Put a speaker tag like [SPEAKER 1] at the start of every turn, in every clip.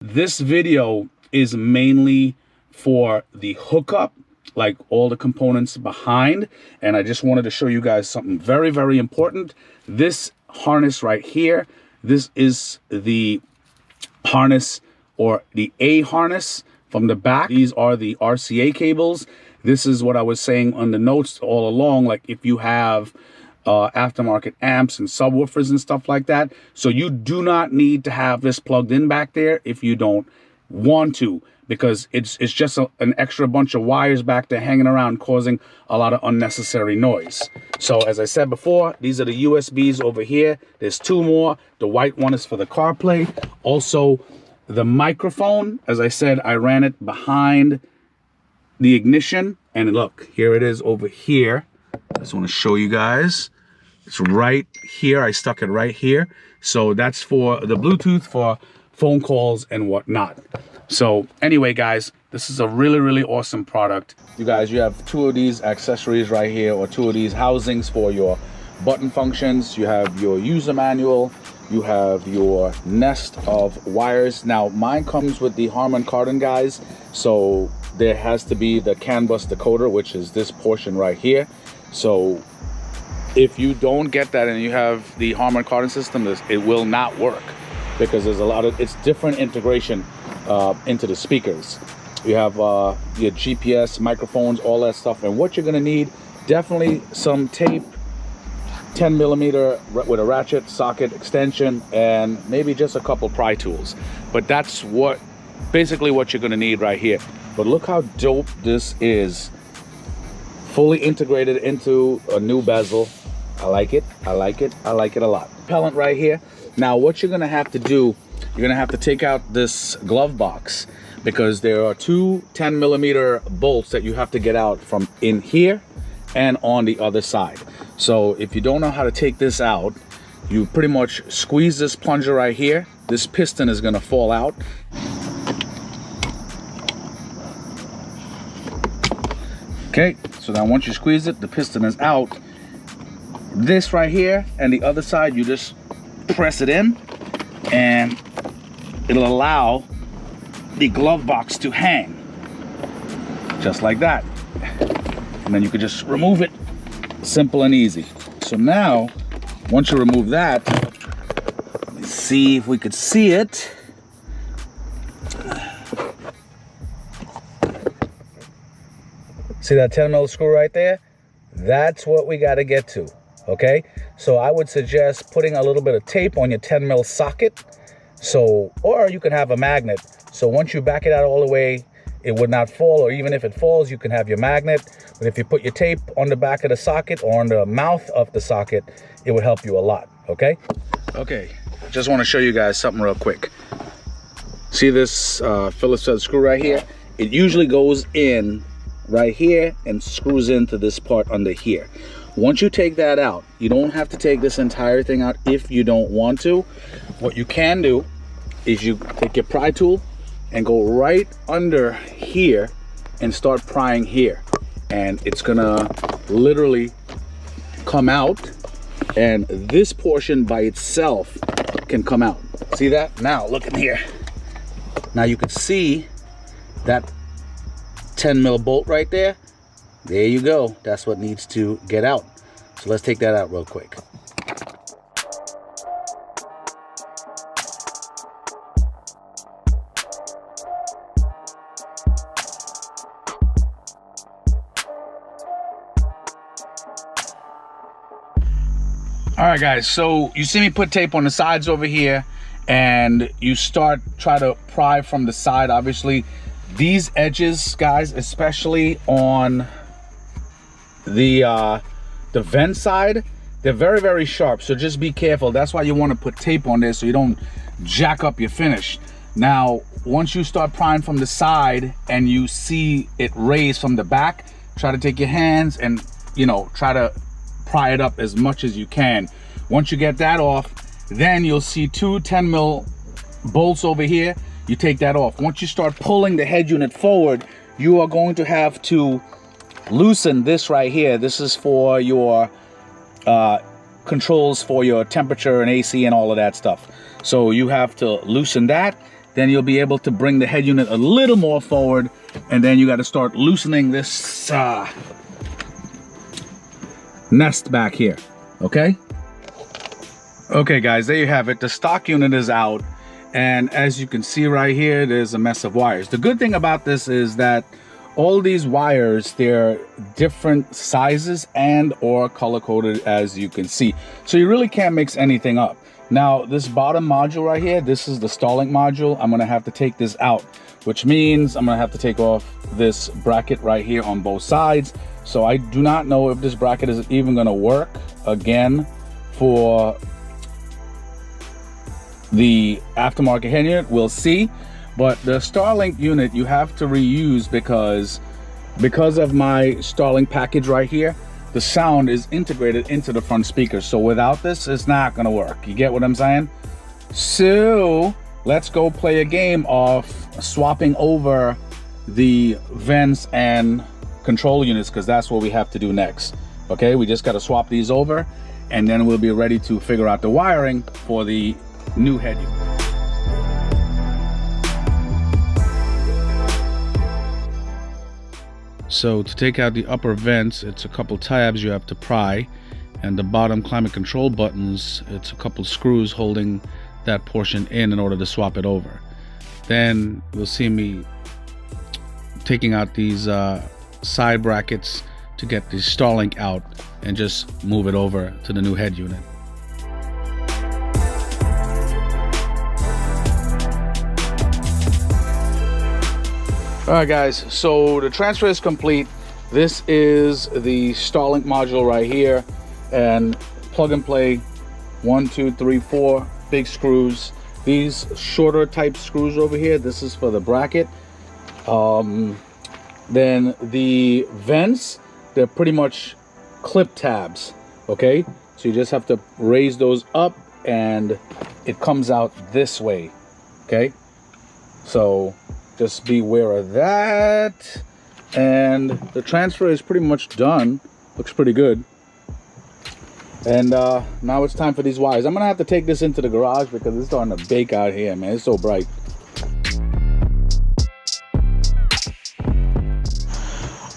[SPEAKER 1] This video is mainly for the hookup, like all the components behind, and I just wanted to show you guys something very, very important. This harness right here, this is the harness, or the A harness from the back. These are the RCA cables. This is what I was saying on the notes all along, like if you have aftermarket amps and subwoofers and stuff like that. So you do not need to have this plugged in back there if you don't want to, because it's just an extra bunch of wires back there hanging around, causing a lot of unnecessary noise. So as I said before, these are the USBs over here. There's two more. The white one is for the CarPlay. Also, the microphone, as I said, I ran it behind the ignition, and look, here it is over here. I just want to show you guys. It's right here. I stuck it right here. So that's for the Bluetooth for phone calls and whatnot. So anyway, guys, this is a really, really awesome product. You guys, you have two of these accessories right here, or two of these housings for your button functions. You have your user manual. You have your nest of wires. Now, mine comes with the Harman Kardon, guys. So there has to be the CAN bus decoder, which is this portion right here. So if you don't get that and you have the Harman Kardon system, it will not work, because there's a lot of, it's different integration into the speakers. You have your GPS, microphones, all that stuff. And what you're gonna need, definitely some tape, 10 millimeter with a ratchet, socket, extension, and maybe just a couple pry tools. But that's basically what you're gonna need right here. But look how dope this is. Fully integrated into a new bezel. I like it, I like it, I like it a lot. Propellant right here. Now what you're gonna have to do, you're gonna have to take out this glove box, because there are two 10 millimeter bolts that you have to get out from in here and on the other side. So if you don't know how to take this out, you pretty much squeeze this plunger right here. This piston is gonna fall out. Okay, so now once you squeeze it, the piston is out. This right here and the other side, you just press it in, and it'll allow the glove box to hang, just like that. And then you can just remove it, simple and easy. So now, once you remove that, let's see if we could see it. See that 10 mil screw right there? That's what we got to get to, okay? So I would suggest putting a little bit of tape on your 10 mil socket. So, or you can have a magnet. So once you back it out all the way, it would not fall, or even if it falls, you can have your magnet. But if you put your tape on the back of the socket or on the mouth of the socket, it would help you a lot, okay? Okay, just want to show you guys something real quick. See this Phillips head screw right here? It usually goes in right here and screws into this part under here. Once you take that out, you don't have to take this entire thing out if you don't want to. What you can do is you take your pry tool and go right under here and start prying here, and it's gonna literally come out, and this portion by itself can come out. See that? Now look in here. Now you can see that 10 mil bolt right there. There you go. That's what needs to get out. So let's take that out real quick. All right, guys, so you see me put tape on the sides over here, and you try to pry from the side. Obviously, these edges, guys, especially on the vent side, they're very, very sharp. So just be careful. That's why you want to put tape on there so you don't jack up your finish. Now, once you start prying from the side and you see it raised from the back, try to take your hands and, you know, try to pry it up as much as you can. Once you get that off, then you'll see two 10 mil bolts over here. You take that off. Once you start pulling the head unit forward, you are going to have to loosen this right here. This is for your controls for your temperature and AC and all of that stuff. So you have to loosen that. then you'll be able to bring the head unit a little more forward, and then you got to start loosening this nest back here, okay? Okay guys, there you have it. The stock unit is out, and as you can see right here, there's a mess of wires. The good thing about this is that all these wires, they're different sizes and or color coded, as you can see. So you really can't mix anything up. Now, this bottom module right here, this is the Starlink module. I'm gonna have to take this out, which means I'm gonna have to take off this bracket right here on both sides. So I do not know if this bracket is even gonna work again for the aftermarket head unit. We'll see. But the Starlink unit you have to reuse because of my Starlink package right here, the sound is integrated into the front speakers. So without this, it's not gonna work. You get what I'm saying? So let's go play a game of swapping over the vents and control units, because that's what we have to do next. Okay, we just got to swap these over, and then we'll be ready to figure out the wiring for the new head unit. So to take out the upper vents, it's a couple tabs you have to pry, and the bottom climate control buttons, it's a couple screws holding that portion in order to swap it over. Then you'll see me taking out these side brackets to get the Starlink out and just move it over to the new head unit. All right guys, so the transfer is complete. This is the Starlink module right here, and plug and play, 1, 2, 3, 4 big screws. These shorter type screws over here, this is for the bracket. Then the vents, they're pretty much clip tabs, okay? So you just have to raise those up and it comes out this way, okay? So just be aware of that. And the transfer is pretty much done. Looks pretty good. And now it's time for these wires. I'm gonna have to take this into the garage because it's starting to bake out here, man. It's so bright.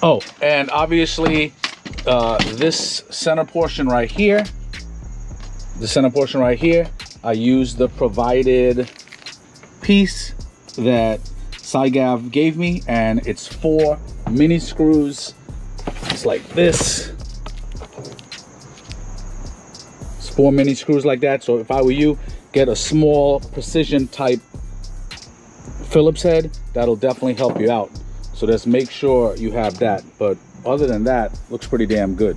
[SPEAKER 1] Oh, and obviously this center portion right here, I used the provided piece that SYGAV gave me, and it's 4 mini screws. It's like this. It's 4 mini screws like that. So if I were you, get a small precision type Phillips head. That'll definitely help you out. So just make sure you have that. But other than that, looks pretty damn good.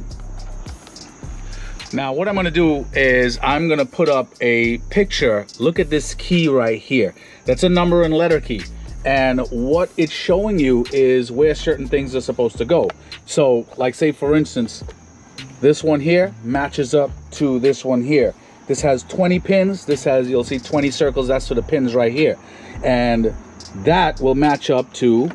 [SPEAKER 1] Now what I'm gonna do is I'm gonna put up a picture. Look at this key right here. That's a number and letter key. And what it's showing you is where certain things are supposed to go. So like say for instance, this one here matches up to this one here. This has 20 pins. This has, you'll see 20 circles. That's for the pins right here. And that will match up to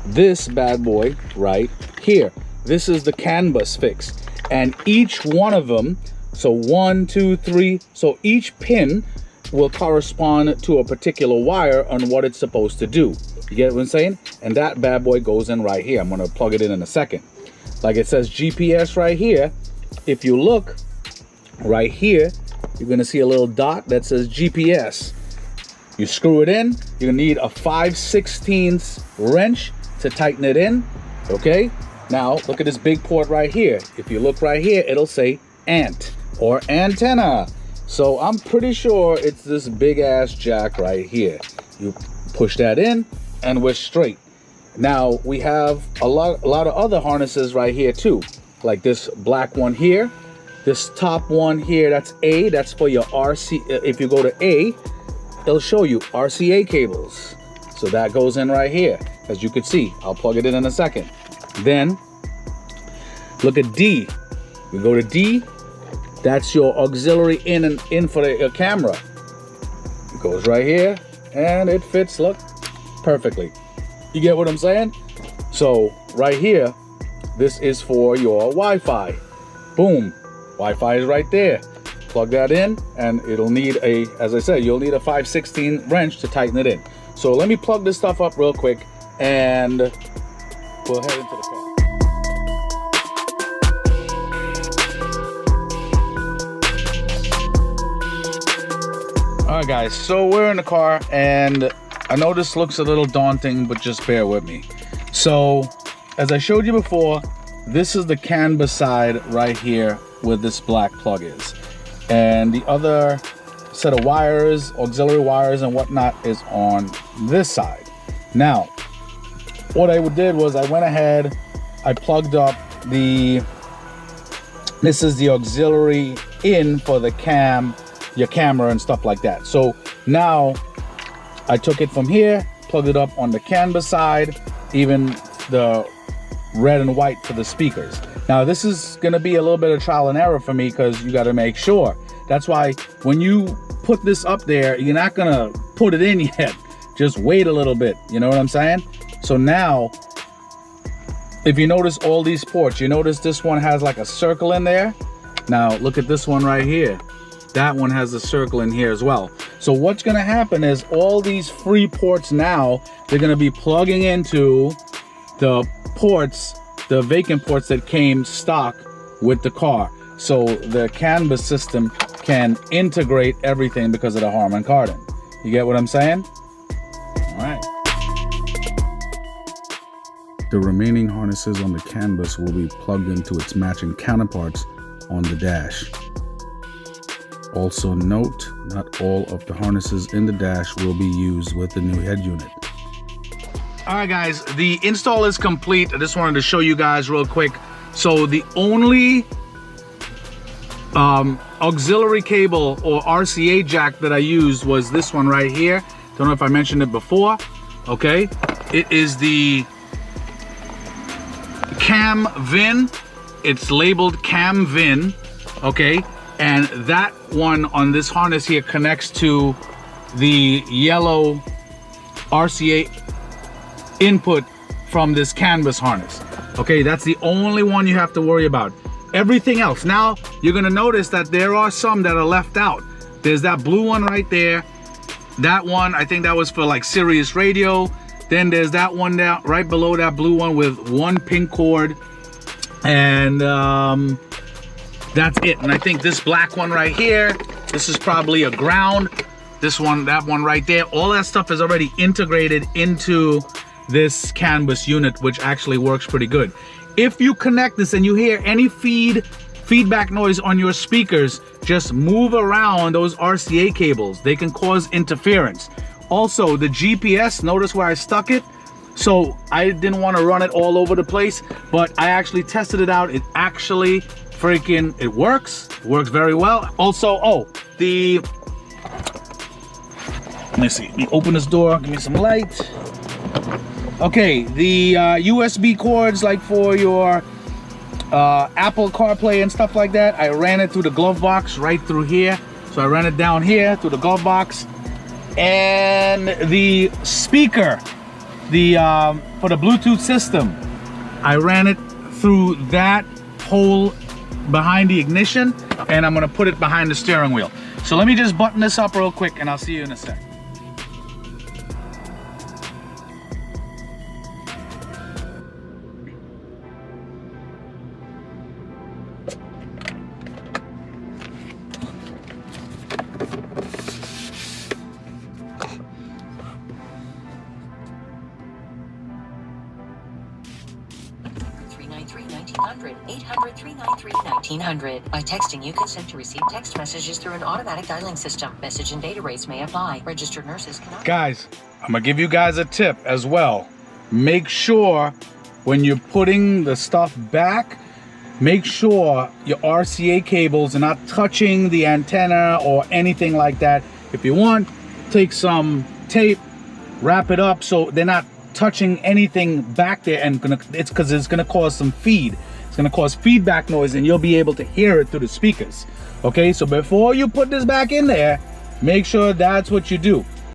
[SPEAKER 1] this bad boy right here. This is the CAN bus fix. And each one of them, so 1, 2, 3, so each pin will correspond to a particular wire on what it's supposed to do. You get what I'm saying? And that bad boy goes in right here. I'm gonna plug it in a second. Like it says GPS right here. If you look right here, you're gonna see a little dot that says GPS. You screw it in. You're gonna need a 5/16 wrench to tighten it in, okay? Now, look at this big port right here. If you look right here, it'll say ANT or antenna. So I'm pretty sure it's this big ass jack right here. You push that in and we're straight. Now we have a lot of other harnesses right here too. Like this black one here, this top one here, that's A, that's for your RC. If you go to A, it'll show you RCA cables. So that goes in right here, as you can see. I'll plug it in a second. Then look at D. We go to D. That's your auxiliary in and in for the camera. It goes right here and it fits, look, perfectly. You get what I'm saying? So right here, this is for your Wi-Fi. Boom, Wi-Fi is right there. plug that in, and it'll need a, as I said, you'll need a 5/16 wrench to tighten it in. So let me plug this stuff up real quick, and we'll head into the car. All right, guys, so we're in the car, and I know this looks a little daunting, but just bear with me. So, as I showed you before, this is the canvas side right here where this black plug is. And the other set of wires, auxiliary wires and whatnot, is on this side. Now, what I did was I went ahead, I plugged up this is the auxiliary in for the your camera and stuff like that. So now I took it from here, plugged it up on the canvas side, even the red and white for the speakers. Now this is gonna be a little bit of trial and error for me, because you gotta make sure. That's why when you put this up there, you're not gonna put it in yet. Just wait a little bit, you know what I'm saying? So now, if you notice all these ports, you notice this one has like a circle in there. Now look at this one right here. That one has a circle in here as well. So what's gonna happen is all these free ports now, they're gonna be plugging into the ports, the vacant ports that came stock with the car. So the canvas system can integrate everything because of the Harman Kardon. You get what I'm saying? All right. The remaining harnesses on the canvas will be plugged into its matching counterparts on the dash. Also note, not all of the harnesses in the dash will be used with the new head unit. All right, guys, the install is complete. I just wanted to show you guys real quick. So the only auxiliary cable or RCA jack that I used was this one right here. Don't know if I mentioned it before. Okay, it is the cam VIN. It's labeled cam VIN. Okay, and that one on this harness here connects to the yellow RCA input from this canvas harness. Okay, that's the only one you have to worry about. Everything else, now you're gonna notice that there are some that are left out. There's that blue one right there. That one, I think that was for like Sirius radio. Then there's that one down right below that blue one with one pink cord. And that's it. And I think this black one right here, this is probably a ground. This one, that one right there, all that stuff is already integrated into this canvas unit, which actually works pretty good. If you connect this and you hear any feedback noise on your speakers, just move around those RCA cables. They can cause interference. Also, the GPS, notice where I stuck it? So I didn't want to run it all over the place, but I actually tested it out. It actually freaking, it works. It works very well. Also, let me see, let me open this door, give me some light. Okay, the USB cords, like for your Apple CarPlay and stuff like that, I ran it through the glove box right through here. So I ran it down here through the glove box. And the speaker, for the Bluetooth system, I ran it through that hole behind the ignition, and I'm gonna put it behind the steering wheel. So let me just button this up real quick, and I'll see you in a sec.
[SPEAKER 2] By texting, you consent to receive text messages through an automatic dialing system. Message and data rates may apply. Registered nurses cannot...
[SPEAKER 1] Guys, I'm gonna give you guys a tip as well. Make sure when you're putting the stuff back, make sure your RCA cables are not touching the antenna or anything like that. If you want, take some tape, wrap it up so they're not touching anything back there, and it's because it's gonna cause some feed. It's gonna cause feedback noise, and you'll be able to hear it through the speakers. Okay, so before you put this back in there, make sure that's what you do.